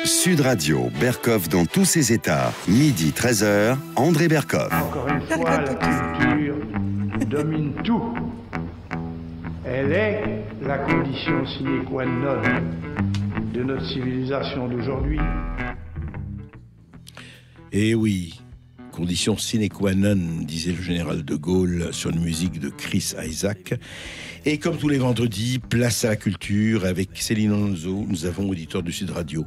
Sud Radio, Berkoff dans tous ses états. Midi 13h, André Berkoff. Encore une fois, la culture domine tout. Elle est la condition sine qua non de notre civilisation d'aujourd'hui. Eh oui, condition sine qua non, disait le général de Gaulle sur une musique de Chris Isaak. Et comme tous les vendredis, place à la culture avec Céline Alonso. Nous avons, auditeur du Sud Radio,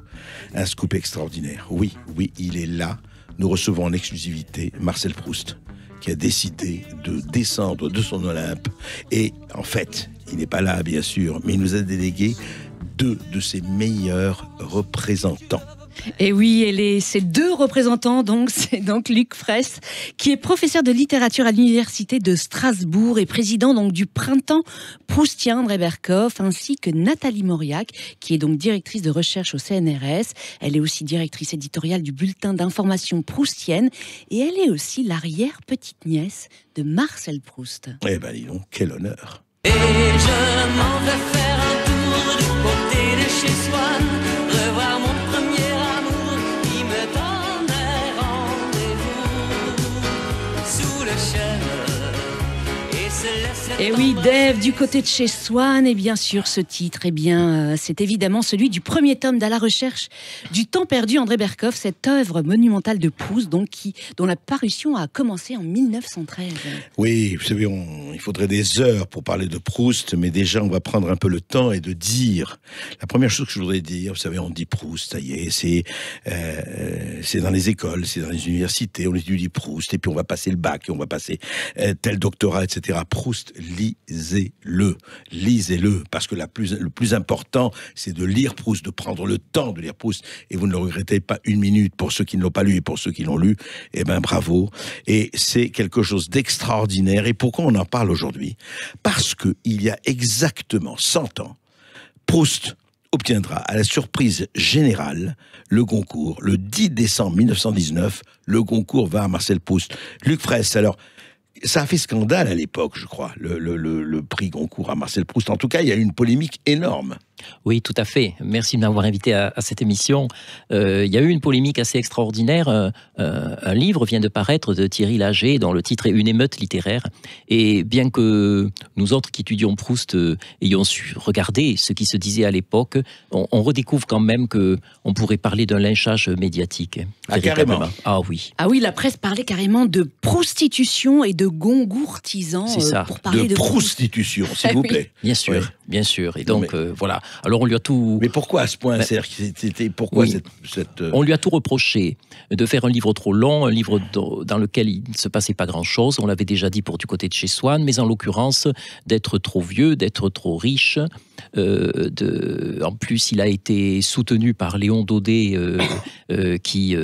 un scoop extraordinaire. Oui, il est là. Nous recevons en exclusivité Marcel Proust, qui a décidé de descendre de son Olympe. Et en fait, il n'est pas là, bien sûr, mais il nous a délégué 2 de ses meilleurs représentants. Et oui, ces 2 représentants, c'est Luc Fraisse, qui est professeur de littérature à l'université de Strasbourg et président donc du Printemps proustien André Berkoff, ainsi que Nathalie Mauriac, qui est donc directrice de recherche au CNRS. Elle est aussi directrice éditoriale du bulletin d'information proustienne et elle est aussi l'arrière-petite-nièce de Marcel Proust. Eh ben dis donc, quel honneur. Et je m'en vais faire un tour du côté de chez Swann, revoir mon premier amour qui me donnait rendez-vous sous le chêne et se laissait. Et oui, Dave, du côté de chez Swann, et bien sûr, ce titre, c'est évidemment celui du premier tome d'À la recherche du temps perdu, André Berkoff, cette œuvre monumentale de Proust, dont la parution a commencé en 1913. Oui, vous savez, il faudrait des heures pour parler de Proust, mais déjà, on va prendre un peu le temps et de dire. La première chose que je voudrais dire, vous savez, on dit Proust, ça y est, c'est dans les écoles, c'est dans les universités, on étudie Proust, et puis on va passer le bac, et on va passer tel doctorat, etc. Proust, lisez-le, parce que le plus important, c'est de lire Proust, de prendre le temps de lire Proust, et vous ne le regrettez pas une minute. Pour ceux qui ne l'ont pas lu et pour ceux qui l'ont lu, eh ben bravo. Et c'est quelque chose d'extraordinaire. Et pourquoi on en parle aujourd'hui ? Parce que il y a exactement 100 ans, Proust obtiendra à la surprise générale le Goncourt. Le 10 décembre 1919, le Goncourt va à Marcel Proust. Luc Fraisse, alors, ça a fait scandale à l'époque, je crois, le prix Goncourt à Marcel Proust. En tout cas, il y a eu une polémique énorme. Oui, tout à fait. Merci de m'avoir invité à cette émission. Il y a eu une polémique assez extraordinaire. Un livre vient de paraître de Thierry Laget, dont le titre est Une émeute littéraire. Et bien que nous autres qui étudions Proust ayons su regarder ce qui se disait à l'époque, on redécouvre quand même qu'on pourrait parler d'un lynchage médiatique. Ah, carrément. Ah oui. Ah oui, la presse parlait carrément de prostitution et de gongourtisans. C'est ça. Pour parler de prostitution, s'il vous plaît. Bien sûr, oui. Bien sûr. Et donc, voilà. Alors, on lui a tout... Mais pourquoi à ce point ? Pourquoi oui. cette... On lui a tout reproché. De faire un livre trop long, un livre dans lequel il ne se passait pas grand-chose. On l'avait déjà dit pour du côté de chez Swann, mais en l'occurrence, d'être trop vieux, d'être trop riche. En plus, il a été soutenu par Léon Daudet, qui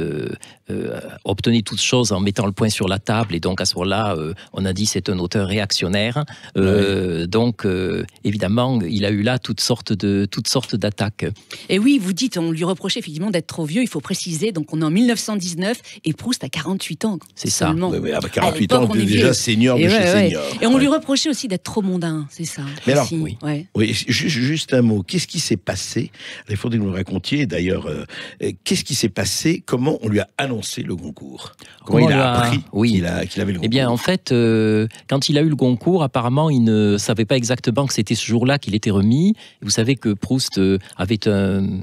obtenait toutes choses en mettant le poing sur la table. Et donc, à ce moment-là, on a dit c'est un auteur réactionnaire. Donc, évidemment, il a eu là toutes sortes d'attaques. Et oui, vous dites, on lui reprochait effectivement d'être trop vieux. Il faut préciser, donc on est en 1919 et Proust a 48 ans. C'est ça. Oui, à 48 ans, on est déjà senior de chez senior. Et on lui reprochait aussi d'être trop mondain, c'est ça. Mais alors, oui, juste un mot. Qu'est-ce qui s'est passé ? Il faudrait que vous le racontiez. D'ailleurs, qu'est-ce qui s'est passé ? Comment on lui a annoncé le Goncourt ? Comment il a appris qu'il avait le Goncourt ? Eh bien, en fait, quand il a eu le Goncourt, apparemment, il ne savait pas exactement que c'était ce jour-là qu'il était remis. Vous savez que Proust avait un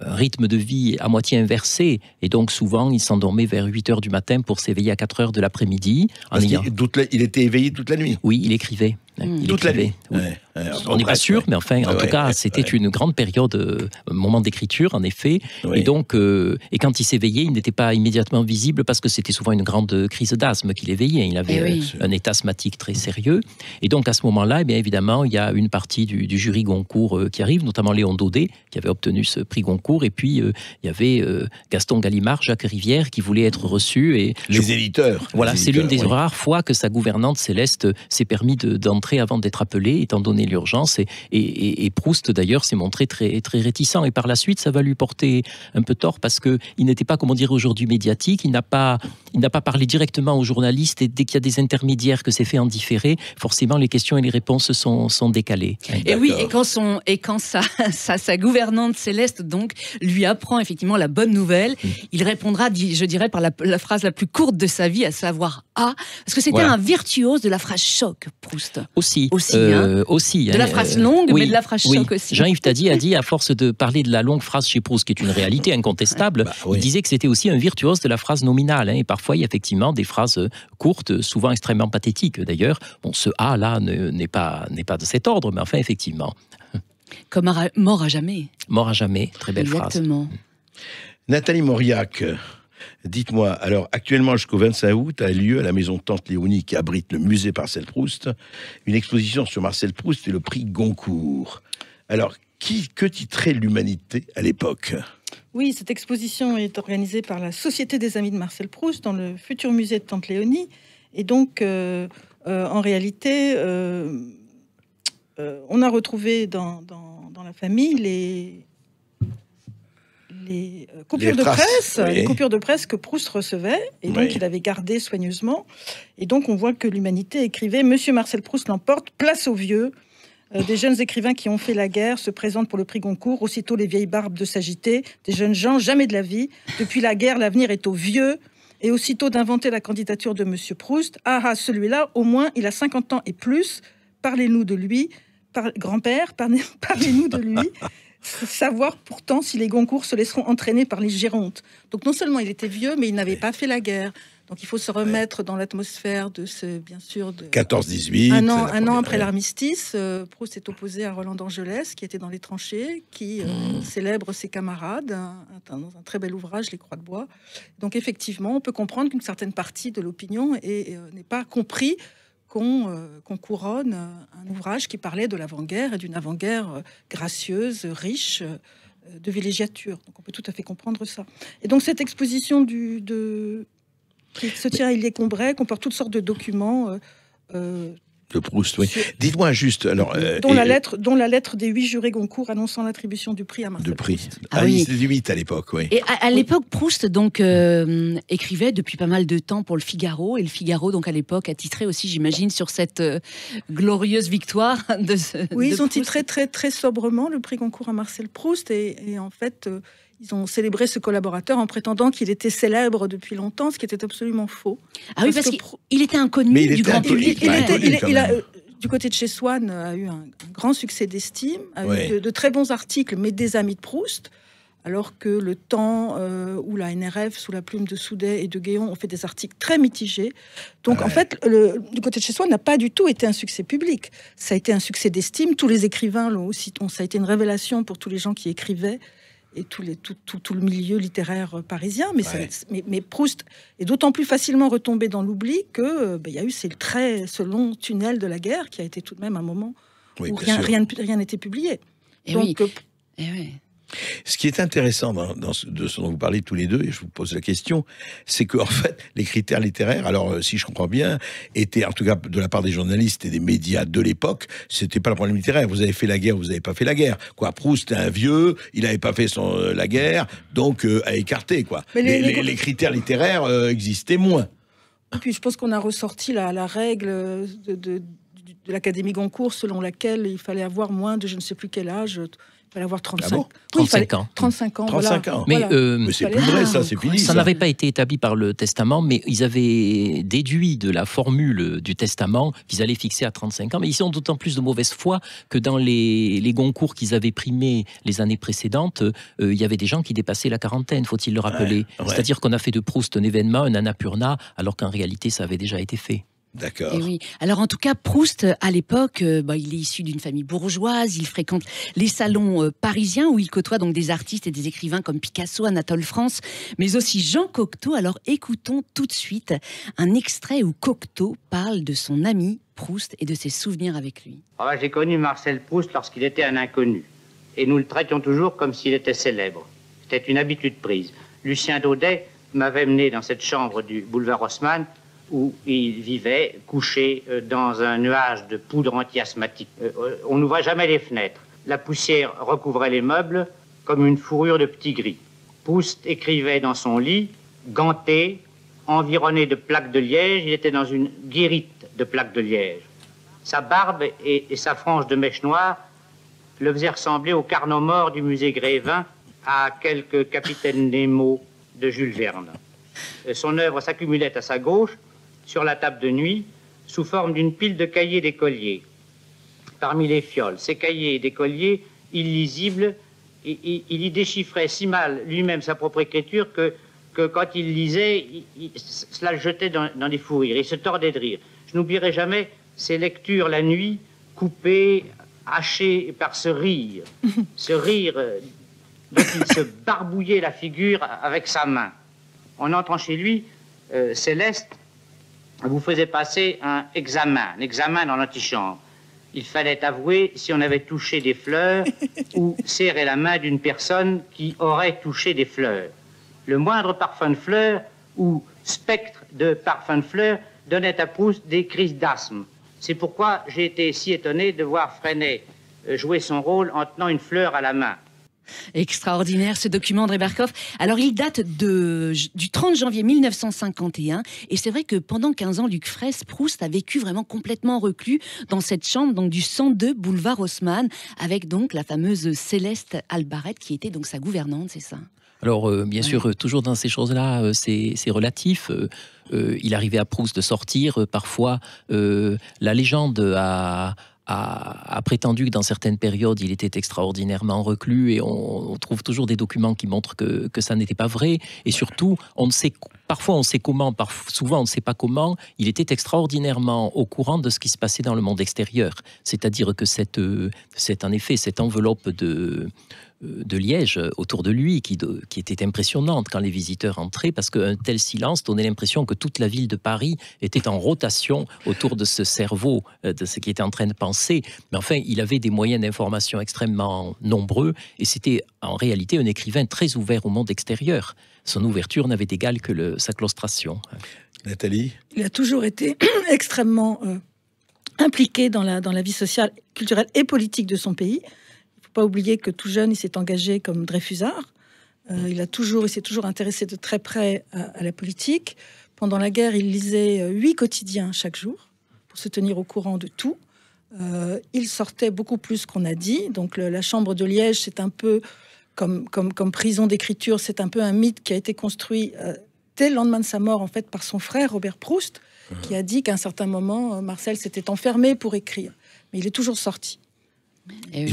rythme de vie à moitié inversé, et donc souvent il s'endormait vers 8h du matin pour s'éveiller à 4h de l'après-midi. Il était éveillé toute la nuit. Oui, il écrivait. Il toute écrivait. La nuit. Ouais. On n'est pas sûr, mais enfin, en tout cas, c'était une grande période, un moment d'écriture, en effet. Oui. Et donc, et quand il s'éveillait, il n'était pas immédiatement visible parce que c'était souvent une grande crise d'asthme qu'il éveillait. Il avait un état asthmatique très sérieux. Et donc, à ce moment-là, eh bien évidemment, il y a une partie du jury Goncourt qui arrive, notamment Léon Daudet, qui avait obtenu ce prix Goncourt. Et puis, il y avait Gaston Gallimard, Jacques Rivière, qui voulaient être reçus. Et les éditeurs. Voilà, c'est l'une des rares fois que sa gouvernante Céleste s'est permis d'entrer rencontré avant d'être appelé, étant donné l'urgence. Et Proust, d'ailleurs, s'est montré très, très réticent. Et par la suite, ça va lui porter un peu tort parce qu'il n'était pas, comment dire, aujourd'hui médiatique. Il n'a pas parlé directement aux journalistes. Et dès qu'il y a des intermédiaires, que c'est fait en différé, forcément, les questions et les réponses sont décalées. Et oui, et quand sa gouvernante Céleste donc lui apprend effectivement la bonne nouvelle, il répondra, je dirais, par la phrase la plus courte de sa vie, à savoir « Ah », parce que c'était un virtuose de la phrase choc, Proust. Aussi. De la phrase longue, mais de la phrase choc aussi. Jean-Yves Tadi a dit, à force de parler de la longue phrase chez Proust, qui est une réalité incontestable, il disait que c'était aussi un virtuose de la phrase nominale. Et parfois, il y a effectivement des phrases courtes, souvent extrêmement pathétiques d'ailleurs. Bon, ce « Ah » là n'est pas de cet ordre, mais enfin, effectivement. Comme mort à jamais. Mort à jamais, très belle phrase. Exactement. Nathalie Mauriac, dites-moi, alors actuellement jusqu'au 25 août a lieu à la maison Tante Léonie qui abrite le musée Marcel Proust, une exposition sur Marcel Proust et le prix Goncourt. Alors, que titrait l'humanité à l'époque ? Oui, cette exposition est organisée par la Société des Amis de Marcel Proust dans le futur musée de Tante Léonie. Et donc, en réalité, on a retrouvé dans la famille les coupures de presse, les coupures de presse que Proust recevait, et donc il avait gardé soigneusement. Et donc on voit que l'humanité écrivait « Monsieur Marcel Proust l'emporte, place aux vieux ». Des jeunes écrivains qui ont fait la guerre se présentent pour le prix Goncourt, aussitôt les vieilles barbes de s'agiter. Des jeunes gens, jamais de la vie. Depuis la guerre, l'avenir est aux vieux. Et aussitôt d'inventer la candidature de Monsieur Proust. Ah, celui-là, au moins, il a 50 ans et plus. Parlez-nous de lui. Grand-père, parlez-nous de lui. Savoir pourtant si les Goncourt se laisseront entraîner par les Gérontes. Donc non seulement il était vieux, mais il n'avait pas fait la guerre. Donc il faut se remettre dans l'atmosphère de ce, bien sûr, de 14-18. Un an après l'armistice, Proust est opposé à Roland d'Angelès, qui était dans les tranchées, qui célèbre ses camarades dans un très bel ouvrage, Les Croix de bois. Donc effectivement, on peut comprendre qu'une certaine partie de l'opinion n'est pas compris qu'on couronne un ouvrage qui parlait de l'avant-guerre et d'une avant-guerre gracieuse, riche, de villégiature. Donc on peut tout à fait comprendre ça. Et donc cette exposition qui se tient à Illiers-Combray comporte toutes sortes de documents. De Proust, oui. Dites-moi juste, alors... dont la lettre des 8 jurés Goncourt annonçant l'attribution du prix à Marcel Proust. C'était du 8 à l'époque, oui. Et à l'époque, Proust donc écrivait depuis pas mal de temps pour le Figaro, et le Figaro, donc à l'époque, a titré aussi, j'imagine, sur cette glorieuse victoire de Oui, ils ont Proust. titré très, très sobrement le prix Goncourt à Marcel Proust, et en fait... ils ont célébré ce collaborateur en prétendant qu'il était célèbre depuis longtemps, ce qui était absolument faux. Ah oui, parce qu'il était inconnu du grand public. Du côté de chez Swann, a eu un grand succès d'estime, a eu de très bons articles, mais des amis de Proust, alors que Le Temps ou la NRF, sous la plume de Soudet et de Guéon, ont fait des articles très mitigés. Donc en fait, du côté de chez Swann n'a pas du tout été un succès public. Ça a été un succès d'estime. Tous les écrivains l'ont aussi. Ça a été une révélation pour tous les gens qui écrivaient et tout le milieu littéraire parisien, mais Proust est d'autant plus facilement retombé dans l'oubli que il y a eu ce long tunnel de la guerre qui a été tout de même un moment où rien n'était publié. Et donc, ce qui est intéressant de ce dont vous parlez tous les deux, et je vous pose la question, c'est qu'en fait, les critères littéraires, alors si je comprends bien, étaient, en tout cas de la part des journalistes et des médias de l'époque, c'était pas le problème littéraire. Vous avez fait la guerre, vous n'avez pas fait la guerre. Proust est un vieux, il n'avait pas fait la guerre, donc à écarter, quoi. Mais les critères littéraires existaient moins. Et puis je pense qu'on a ressorti la règle de l'Académie Goncourt selon laquelle il fallait avoir moins de je ne sais plus quel âge. Il fallait avoir 35, 35 ans. 35 ans. 35 ans. Mais, mais c'est plus vrai, ça, c'est fini. Ça n'avait pas été établi par le testament, mais ils avaient déduit de la formule du testament qu'ils allaient fixer à 35 ans. Mais ils sont d'autant plus de mauvaise foi que dans les Goncourt qu'ils avaient primés les années précédentes, il y avait des gens qui dépassaient la quarantaine, faut-il le rappeler. C'est-à-dire qu'on a fait de Proust un événement, un annapurna, alors qu'en réalité, ça avait déjà été fait. D'accord. Et oui. Alors en tout cas, Proust, à l'époque, il est issu d'une famille bourgeoise, il fréquente les salons parisiens où il côtoie donc des artistes et des écrivains comme Picasso, Anatole France, mais aussi Jean Cocteau. Alors écoutons tout de suite un extrait où Cocteau parle de son ami Proust et de ses souvenirs avec lui. J'ai connu Marcel Proust lorsqu'il était un inconnu, et nous le traitions toujours comme s'il était célèbre. C'était une habitude prise. Lucien Daudet m'avait mené dans cette chambre du boulevard Haussmann où il vivait couché dans un nuage de poudre anti-asthmatique. On n'ouvrait jamais les fenêtres. La poussière recouvrait les meubles comme une fourrure de petit gris. Proust écrivait dans son lit, ganté, environné de plaques de liège. Il était dans une guérite de plaques de liège. Sa barbe et sa frange de mèche noire le faisaient ressembler au Carnot mort du musée Grévin, à quelques Capitaine Nemo de Jules Verne. Son œuvre s'accumulait à sa gauche, sur la table de nuit, sous forme d'une pile de cahiers d'écoliers. Parmi les fioles, ces cahiers d'écoliers, illisibles, il y déchiffrait si mal lui-même sa propre écriture que quand il lisait, cela le jetait dans des fous rires. Il se tordait de rire. Je n'oublierai jamais ses lectures la nuit, coupées, hachées par ce rire dont il se barbouillait la figure avec sa main. En entrant chez lui, Céleste vous faisait passer un examen dans l'antichambre. Il fallait avouer si on avait touché des fleurs ou serré la main d'une personne qui aurait touché des fleurs. Le moindre parfum de fleurs ou spectre de parfum de fleurs donnait à Proust des crises d'asthme. C'est pourquoi j'ai été si étonné de voir Freinet jouer son rôle en tenant une fleur à la main. Extraordinaire ce document, André Berkoff. Alors il date du 30 janvier 1951 et c'est vrai que pendant 15 ans, Luc Fraisse, Proust a vécu vraiment complètement reclus dans cette chambre donc du 102 boulevard Haussmann avec donc la fameuse Céleste Albaret qui était donc sa gouvernante, c'est ça? Alors, bien sûr, toujours dans ces choses-là, c'est relatif. Il arrivait à Proust de sortir. Parfois, la légende a prétendu que dans certaines périodes, il était extraordinairement reclus et on trouve toujours des documents qui montrent que ça n'était pas vrai. Et surtout, parfois on sait comment, souvent on ne sait pas comment, il était extraordinairement au courant de ce qui se passait dans le monde extérieur. C'est-à-dire que en effet, cette enveloppe de liège autour de lui qui était impressionnante quand les visiteurs entraient parce qu'un tel silence donnait l'impression que toute la ville de Paris était en rotation autour de ce cerveau, de ce qui était en train de penser. Mais enfin, il avait des moyens d'information extrêmement nombreux et c'était en réalité un écrivain très ouvert au monde extérieur. Son ouverture n'avait d'égal que sa claustration. Nathalie ? Il a toujours été extrêmement impliqué dans la vie sociale, culturelle et politique de son pays. Pas oublier que tout jeune, il s'est engagé comme Dreyfusard. Il s'est toujours intéressé de très près à la politique. Pendant la guerre, il lisait 8 quotidiens chaque jour pour se tenir au courant de tout. Il sortait beaucoup plus qu'on a dit. Donc la chambre de Liège, c'est un peu comme prison d'écriture. C'est un peu un mythe qui a été construit dès le lendemain de sa mort, en fait, par son frère Robert Proust, qui a dit qu'à un certain moment, Marcel s'était enfermé pour écrire. Mais il est toujours sorti. Et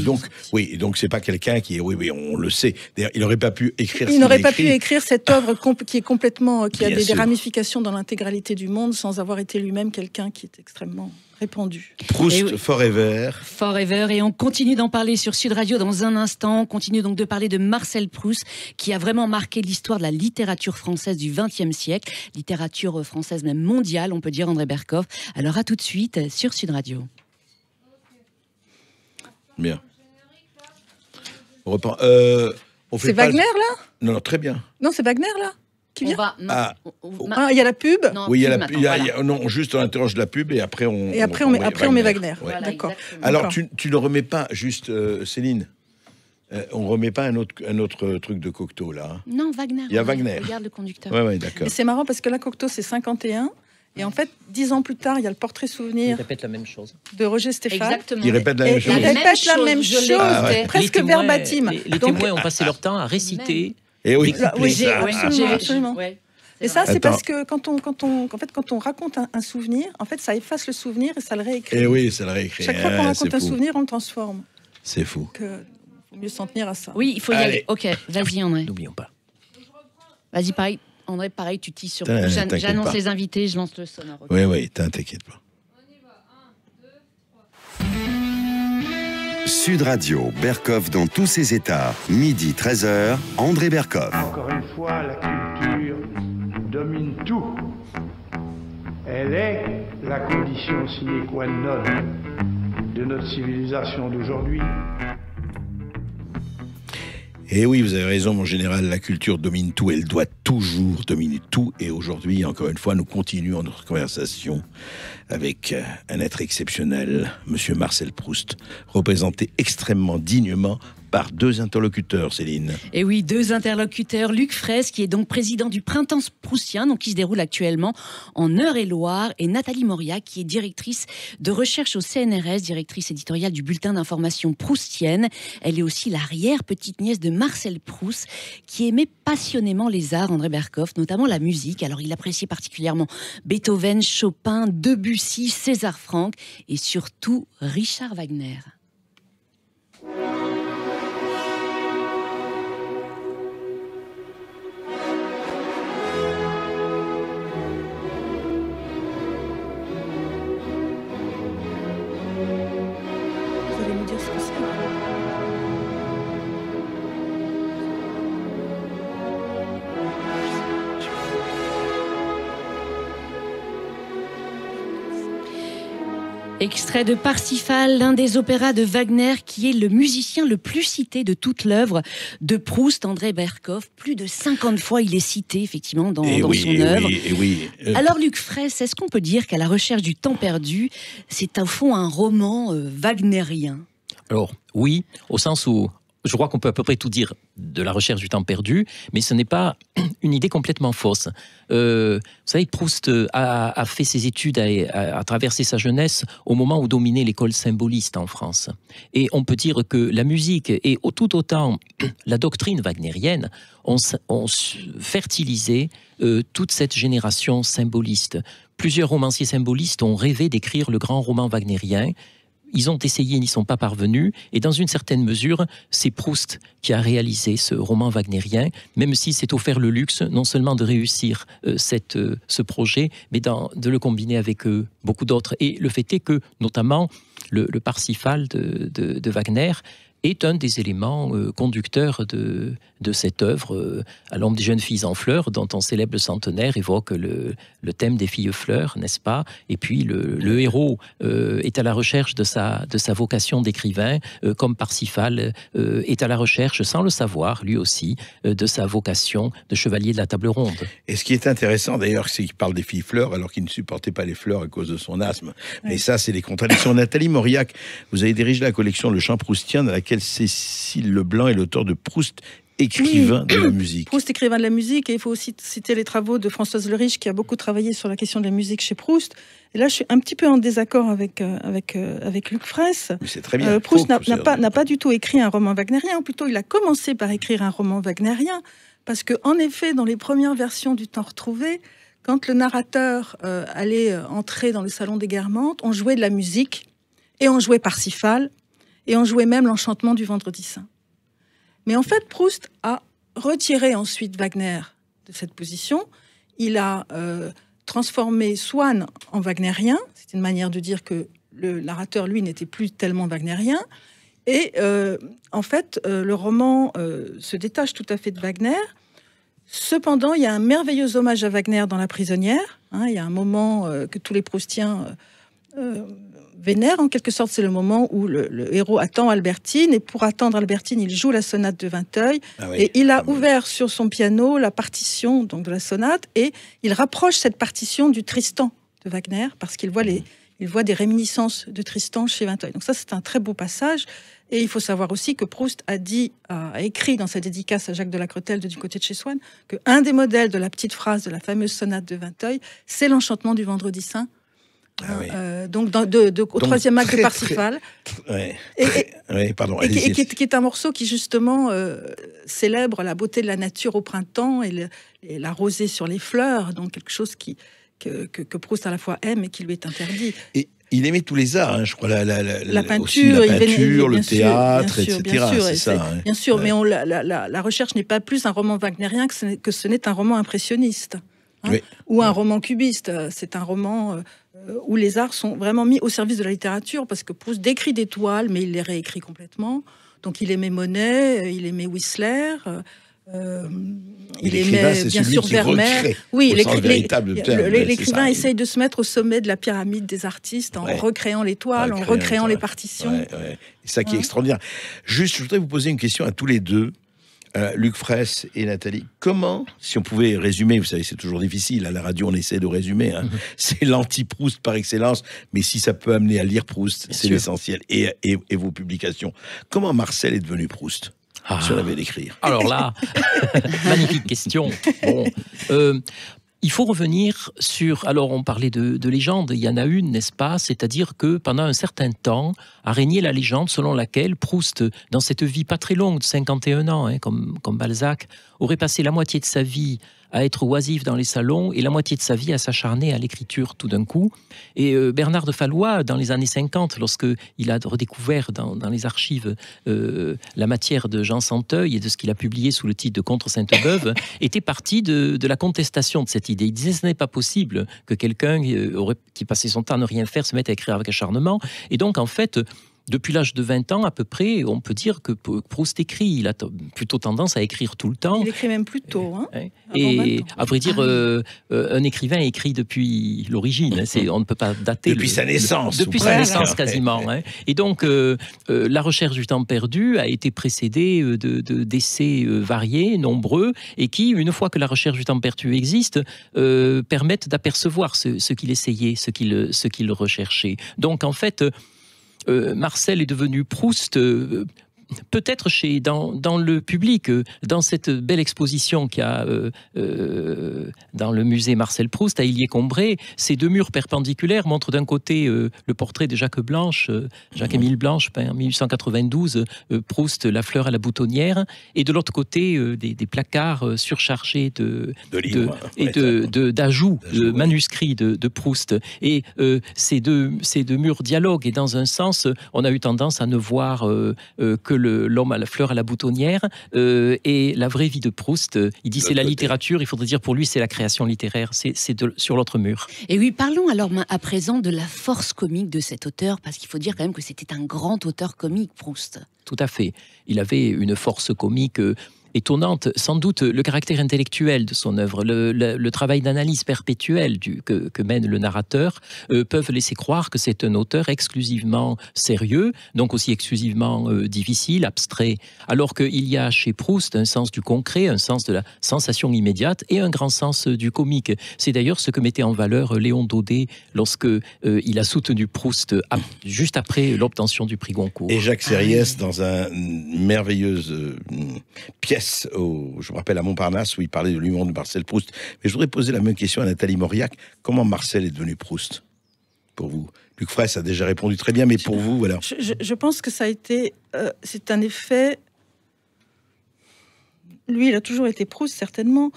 donc c'est pas quelqu'un qui est, oui, on le sait. D'ailleurs, il n'aurait pas pu écrire. Il n'aurait pas pu écrire cette œuvre qui est complètement, qui a des sûr. ramifications dans l'intégralité du monde, sans avoir été lui-même quelqu'un qui est extrêmement répandu. Proust, Forever. Forever, et on continue d'en parler sur Sud Radio dans un instant. On continue donc de parler de Marcel Proust, qui a vraiment marqué l'histoire de la littérature française du XXe siècle, littérature française même mondiale, on peut dire, André Berkoff. Alors à tout de suite sur Sud Radio. Bien. On reprend. C'est Wagner, là ? Non, très bien. Non, c'est Wagner, là qui vient ? Il y a la pub ? Non, oui, il y a la pub. Non, juste on interroge la pub et après on. Et après on met Wagner. Ouais. Voilà, d'accord. Alors tu ne remets pas juste Céline. On remet pas un autre truc de Cocteau là. Hein. Non, Wagner. Il y a Wagner. Regarde le conducteur. Ouais, d'accord. Et c'est marrant parce que là, Cocteau, c'est 51. Et en fait, 10 ans plus tard, il y a le portrait souvenir. Il répète la même chose. De Roger Stéphane. Exactement. Il répète la même chose. Il répète la même chose, presque verbatim. Les témoins ont passé leur temps à réciter. Et oui, absolument. Et ça, c'est parce que quand on raconte un souvenir, en fait, ça efface le souvenir et ça le réécrit. Et oui, ça le réécrit. Chaque fois qu'on raconte un souvenir, on le transforme. C'est fou. Il faut mieux s'en tenir à ça. Oui, il faut y aller. Ok, vas-y, André. N'oublions pas. Vas-y, pareil. André, pareil, tu tisses sur. T'inquiète J'annonce pas. les invités, je lance le sonore. Okay. Oui, t'inquiète pas. Sud Radio, Berkoff dans tous ses états. Midi 13h, André Berkoff. Encore une fois, la culture domine tout. Elle est la condition sine qua non de notre civilisation d'aujourd'hui. Et oui, vous avez raison, mon général, la culture domine tout, elle doit toujours dominer tout. Et aujourd'hui, encore une fois, nous continuons notre conversation avec un être exceptionnel, Monsieur Marcel Proust, représenté extrêmement dignement par 2 interlocuteurs, Céline. Et oui, 2 interlocuteurs. Luc Fraisse, qui est donc président du Printemps proustien, donc qui se déroule actuellement en Eure-et-Loir, et Nathalie Mauriac, qui est directrice de recherche au CNRS, directrice éditoriale du bulletin d'information proustienne. Elle est aussi l'arrière-petite-nièce de Marcel Proust, qui aimait passionnément les arts, André Berkoff, notamment la musique. Alors, il appréciait particulièrement Beethoven, Chopin, Debussy, César Franck et surtout Richard Wagner. Extrait de Parsifal, l'un des opéras de Wagner, qui est le musicien le plus cité de toute l'œuvre de Proust, André Berkoff. Plus de 50 fois, il est cité, effectivement, dans son œuvre. Alors, Luc Fraisse, est-ce qu'on peut dire qu'à la recherche du temps perdu, c'est au fond un roman wagnérien? Alors, oui, au sens où je crois qu'on peut à peu près tout dire de la recherche du temps perdu, mais ce n'est pas une idée complètement fausse. Vous savez, Proust a fait ses études, a traversé sa jeunesse au moment où dominait l'école symboliste en France. Et on peut dire que la musique et tout autant la doctrine wagnérienne ont fertilisé toute cette génération symboliste. Plusieurs romanciers symbolistes ont rêvé d'écrire le grand roman wagnérien. Ils ont essayé, n'y sont pas parvenus, et dans une certaine mesure, c'est Proust qui a réalisé ce roman wagnérien, même si c'est offert le luxe, non seulement de réussir ce projet, mais de le combiner avec beaucoup d'autres. Et le fait est que, notamment, le Parsifal de Wagner est un des éléments conducteurs de cette œuvre. À l'ombre des jeunes filles en fleurs, dont on célèbre le centenaire, évoque le thème des filles fleurs, n'est-ce pas? Et puis le héros est à la recherche de sa vocation d'écrivain, comme Parsifal est à la recherche, sans le savoir, lui aussi, de sa vocation de chevalier de la table ronde. Et ce qui est intéressant d'ailleurs, c'est qu'il parle des filles fleurs, alors qu'il ne supportait pas les fleurs à cause de son asthme. Oui. Mais ça, c'est les contradictions. Nathalie Mauriac, vous avez dirigé la collection Le Chant proustien, dans laquelle Cécile Leblanc est l'auteur de Proust, écrivain de la musique. Proust, écrivain de la musique, et il faut aussi citer les travaux de Françoise Le Riche, qui a beaucoup travaillé sur la question de la musique chez Proust. Et là, je suis un petit peu en désaccord avec Luc Fraisse. Mais c'est très bien. Proust n'a pas du tout écrit un roman wagnérien, ou plutôt il a commencé par écrire un roman wagnérien, parce que en effet, dans les premières versions du Temps retrouvé, quand le narrateur allait entrer dans le salon des Guermantes, on jouait de la musique, et on jouait Parsifal, et on jouait même l'Enchantement du Vendredi Saint. Mais en fait, Proust a retiré ensuite Wagner de cette position. Il a transformé Swann en wagnérien. C'est une manière de dire que le narrateur, lui, n'était plus tellement wagnérien. Et en fait, le roman se détache tout à fait de Wagner. Cependant, il y a un merveilleux hommage à Wagner dans La Prisonnière. Il y a un moment que tous les Proustiens vénère, en quelque sorte. C'est le moment où le héros attend Albertine, et pour attendre Albertine, il joue la sonate de Vinteuil, et il a ouvert sur son piano la partition donc de la sonate, et il rapproche cette partition du Tristan de Wagner, parce qu'il voit des réminiscences de Tristan chez Vinteuil. Donc ça, c'est un très beau passage. Et il faut savoir aussi que Proust a écrit dans sa dédicace à Jacques de la Cretelle de Du côté de chez Swann, qu'un des modèles de la petite phrase de la fameuse sonate de Vinteuil, c'est l'Enchantement du Vendredi Saint. Donc au troisième acte de Parsifal, qui est un morceau qui justement célèbre la beauté de la nature au printemps et la rosée sur les fleurs, donc quelque chose que Proust à la fois aime et qui lui est interdit. Et il aimait tous les arts, je crois, la peinture, le théâtre, etc. Bien sûr, mais la recherche n'est pas plus un roman wagnérien que ce n'est un roman impressionniste. Ou un roman cubiste. C'est un roman où les arts sont vraiment mis au service de la littérature, parce que Proust décrit des toiles, mais il les réécrit complètement. Donc il aimait Monet, il aimait Whistler, il aimait bien sûr Vermeer. Oui, l'écrivain essaye de se mettre au sommet de la pyramide des artistes en recréant les toiles, en recréant les partitions. C'est ça qui est extraordinaire. Juste, je voudrais vous poser une question à tous les deux. Luc Fraisse et Nathalie, comment, si on pouvait résumer, vous savez, c'est toujours difficile, à la radio on essaie de résumer, hein, c'est l'anti-Proust par excellence, mais si ça peut amener à lire Proust, c'est l'essentiel, et vos publications. Comment Marcel est devenu Proust, si on avait d'écrire? Alors là, magnifique question. Bon, il faut revenir sur... Alors, on parlait de légende, il y en a une, n'est-ce pas? C'est-à-dire que pendant un certain temps a régné la légende selon laquelle Proust, dans cette vie pas très longue, de 51 ans, hein, comme Balzac, aurait passé la moitié de sa vie à être oisif dans les salons et la moitié de sa vie à s'acharner à l'écriture tout d'un coup. Et Bernard de Fallois, dans les années 50, lorsqu'il a redécouvert dans les archives la matière de Jean Santeuil et de ce qu'il a publié sous le titre de Contre Sainte-Beuve, était parti de la contestation de cette idée. Il disait ce n'est pas possible que quelqu'un qui passait son temps à ne rien faire se mette à écrire avec acharnement. Et donc, en fait... Depuis l'âge de 20 ans, à peu près, on peut dire que Proust écrit. Il a plutôt tendance à écrire tout le temps. Il écrit même plus tôt. Hein, et à vrai dire, un écrivain écrit depuis l'origine. On ne peut pas dater. Depuis sa naissance. Depuis sa naissance, quasiment. Hein. Et donc, la recherche du temps perdu a été précédée d'essais variés, nombreux, et qui, une fois que la recherche du temps perdu existe, permettent d'apercevoir ce qu'il essayait, ce qu'il recherchait. Donc, en fait... Marcel est devenu Proust, peut-être dans le public, dans cette belle exposition qu'il y a dans le musée Marcel Proust à Illier-Combray. Ces deux murs perpendiculaires montrent d'un côté le portrait de Jacques Blanche, Jacques-Émile Blanche, peint en 1892, Proust, La fleur à la boutonnière, et de l'autre côté des placards surchargés d'ajouts, de manuscrits de Proust. Et ces deux murs dialoguent, et dans un sens, on a eu tendance à ne voir que l'homme à la fleur à la boutonnière et la vraie vie de Proust. Il dit c'est la littérature, il faudrait dire pour lui c'est la création littéraire, c'est sur l'autre mur. Et oui, parlons alors à présent de la force comique de cet auteur, parce qu'il faut dire quand même que c'était un grand auteur comique, Proust. Tout à fait. Il avait une force comique étonnante, sans doute le caractère intellectuel de son œuvre, le travail d'analyse perpétuelle que mène le narrateur peuvent laisser croire que c'est un auteur exclusivement sérieux, donc aussi exclusivement difficile, abstrait, alors qu'il y a chez Proust un sens du concret, un sens de la sensation immédiate et un grand sens du comique. C'est d'ailleurs ce que mettait en valeur Léon Daudet lorsque il a soutenu Proust juste après l'obtention du prix Goncourt. Et Jacques Sériès, dans une merveilleuse pièce, je me rappelle, à Montparnasse, où il parlait de l'humour de Marcel Proust. Mais je voudrais poser la même question à Nathalie Mauriac. Comment Marcel est devenu Proust, pour vous? Luc Fraisse a déjà répondu très bien, mais pour vous, voilà. Je pense que ça a été... c'est un effet... Lui, il a toujours été Proust, certainement.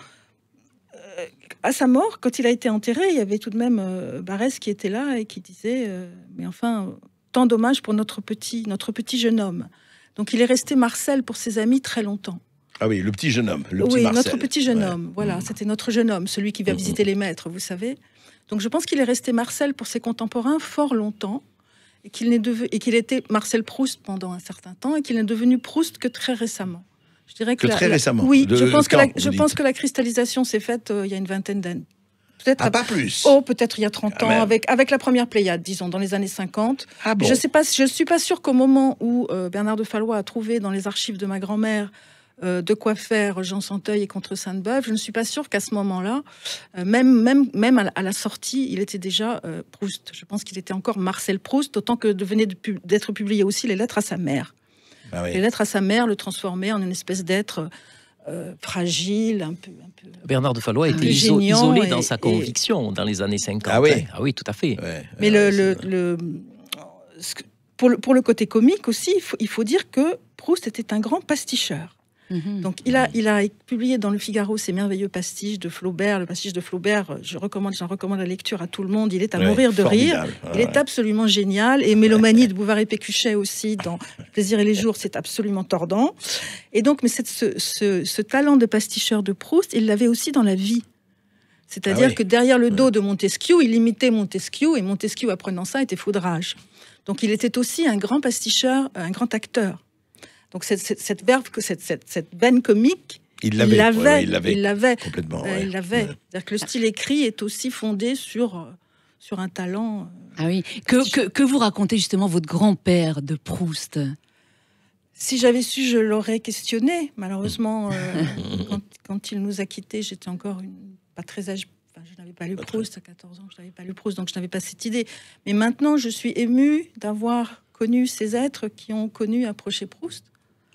À sa mort, quand il a été enterré, il y avait tout de même Barrès qui était là et qui disait mais enfin, tant dommage pour notre petit jeune homme. Donc il est resté Marcel pour ses amis très longtemps. Ah oui, le petit jeune homme, le petit Marcel. Notre petit jeune homme, voilà, c'était notre jeune homme, celui qui va visiter les maîtres, vous savez. Donc je pense qu'il est resté Marcel pour ses contemporains fort longtemps, et qu'il était Marcel Proust pendant un certain temps, et qu'il n'est devenu Proust que très récemment. Je dirais que très récemment. Oui, je pense que la cristallisation s'est faite il y a une vingtaine d'années. Peut-être pas plus. Oh, peut-être il y a 30 ans, avec la première Pléiade, disons, dans les années 50. Ah bon. Je suis pas sûre qu'au moment où Bernard de Fallois a trouvé dans les archives de ma grand-mère de quoi faire Jean Santeuil et Contre Sainte-Beuve, je ne suis pas sûre qu'à ce moment-là, même à la sortie, il était déjà Proust. Je pense qu'il était encore Marcel Proust, autant que venaient d'être publiées aussi les lettres à sa mère. Ah oui. Les lettres à sa mère le transformaient en une espèce d'être fragile, un peu... Bernard de Fallois était isolé dans sa conviction dans les années 50. Ah oui, ah oui, tout à fait. Ouais. Mais pour le côté comique aussi, il faut dire que Proust était un grand pasticheur. Donc il a publié dans le Figaro ces merveilleux pastiches de Flaubert. Le pastiche de Flaubert, j'en recommande la lecture à tout le monde. Il est à mourir de rire. Il est absolument génial. Et Mélomanie de Bouvard et Pécuchet aussi dans Plaisir et les jours, c'est absolument tordant. Et donc, mais ce talent de pasticheur de Proust, il l'avait aussi dans la vie. C'est-à-dire que derrière le dos de Montesquieu, il imitait Montesquieu, et Montesquieu, apprenant ça, était foudrage. Donc il était aussi un grand pasticheur, un grand acteur. Donc cette veine comique, il l'avait complètement. Il l'avait. C'est-à-dire que le style écrit est aussi fondé sur un talent. Ah oui. Que vous racontez justement votre grand-père de Proust? Si j'avais su, je l'aurais questionné. Malheureusement, quand il nous a quittés, j'étais encore pas très âgée. Enfin, je n'avais pas lu Proust à 14 ans, je n'avais pas lu Proust, donc je n'avais pas cette idée. Mais maintenant, je suis émue d'avoir connu ces êtres qui ont connu approcher Proust.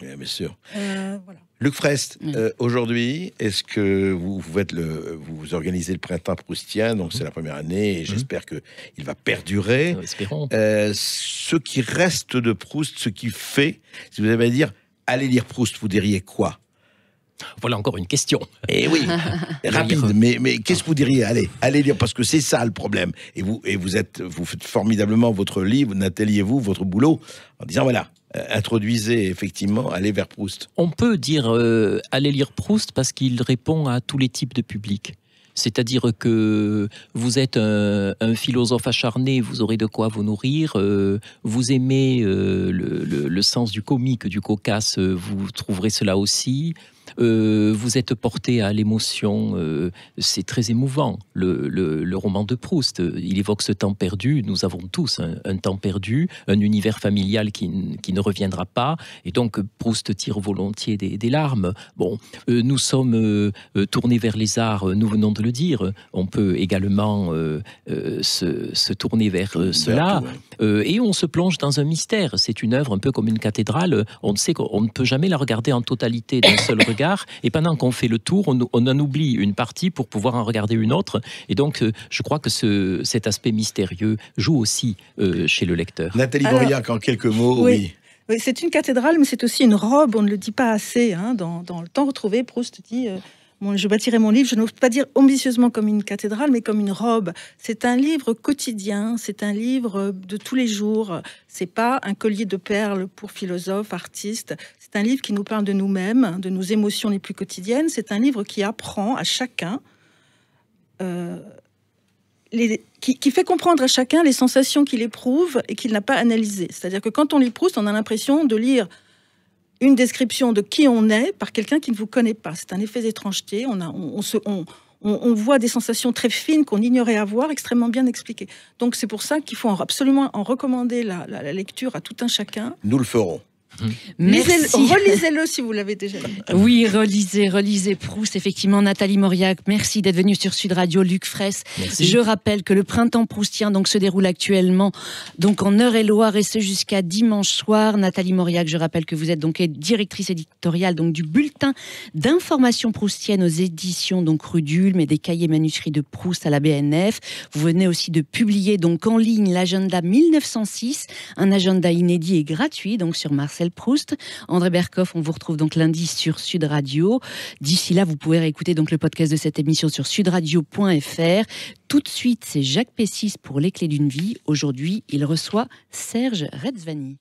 Oui, bien sûr. Voilà. Luc Frest, aujourd'hui, est-ce que vous organisez le printemps proustien, donc c'est la première année, et j'espère qu'il va perdurer. Espérons. Ce qui reste de Proust, ce qui fait, si vous avez à dire, allez lire Proust, vous diriez quoi? Voilà encore une question. Eh oui, rapide, mais qu'est-ce que vous diriez? Allez lire, parce que c'est ça le problème. Et vous faites formidablement votre livre, Nathalie et vous, votre boulot, en disant voilà, introduisez effectivement, allez vers Proust. On peut dire allez lire Proust parce qu'il répond à tous les types de publics. C'est-à-dire que vous êtes un philosophe acharné, vous aurez de quoi vous nourrir. Vous aimez le sens du comique, du cocasse, vous trouverez cela aussi. Vous êtes porté à l'émotion, c'est très émouvant. Le roman de Proust, il évoque ce temps perdu. Nous avons tous un temps perdu, un univers familial qui ne reviendra pas. Et donc Proust tire volontiers des larmes. Bon, nous sommes tournés vers les arts, nous venons de le dire. On peut également se tourner vers cela. Et on se plonge dans un mystère. C'est une œuvre un peu comme une cathédrale. On sait qu'on ne peut jamais la regarder en totalité d'un seul regard. Et pendant qu'on fait le tour, on en oublie une partie pour pouvoir en regarder une autre. Et donc, je crois que cet aspect mystérieux joue aussi chez le lecteur. Nathalie Mauriac, en quelques mots, oui. Oui, c'est une cathédrale, mais c'est aussi une robe. On ne le dit pas assez. Hein. Dans Le Temps retrouvé, Proust dit je bâtirai mon livre, je n'ose pas dire ambitieusement comme une cathédrale, mais comme une robe. C'est un livre quotidien, c'est un livre de tous les jours. C'est pas un collier de perles pour philosophes, artistes. C'est un livre qui nous parle de nous-mêmes, de nos émotions les plus quotidiennes. C'est un livre qui apprend à chacun, qui fait comprendre à chacun les sensations qu'il éprouve et qu'il n'a pas analysées. C'est-à-dire que quand on lit Proust, on a l'impression de lire une description de qui on est par quelqu'un qui ne vous connaît pas. C'est un effet d'étrangeté. On voit des sensations très fines qu'on ignorait avoir, extrêmement bien expliquées. Donc c'est pour ça qu'il faut absolument en recommander la lecture à tout un chacun. Nous le ferons. Relisez-le si vous l'avez déjà lu. Oui, relisez Proust, effectivement. Nathalie Mauriac, merci d'être venue sur Sud Radio. Luc Fress, je rappelle que le printemps proustien se déroule actuellement donc en Eure-et-Loire, et ce jusqu'à dimanche soir. Nathalie Mauriac, je rappelle que vous êtes donc directrice éditoriale donc du bulletin d'information proustienne aux éditions donc Rue d'Ulm et des cahiers manuscrits de Proust à la BNF. Vous venez aussi de publier donc en ligne l'agenda 1906, un agenda inédit et gratuit donc sur Marcel Proust. André Berkoff, on vous retrouve donc lundi sur Sud Radio. D'ici là, vous pouvez réécouter donc le podcast de cette émission sur sudradio.fr. Tout de suite, c'est Jacques Pessis pour Les Clés d'une vie. Aujourd'hui, il reçoit Serge Redzvani.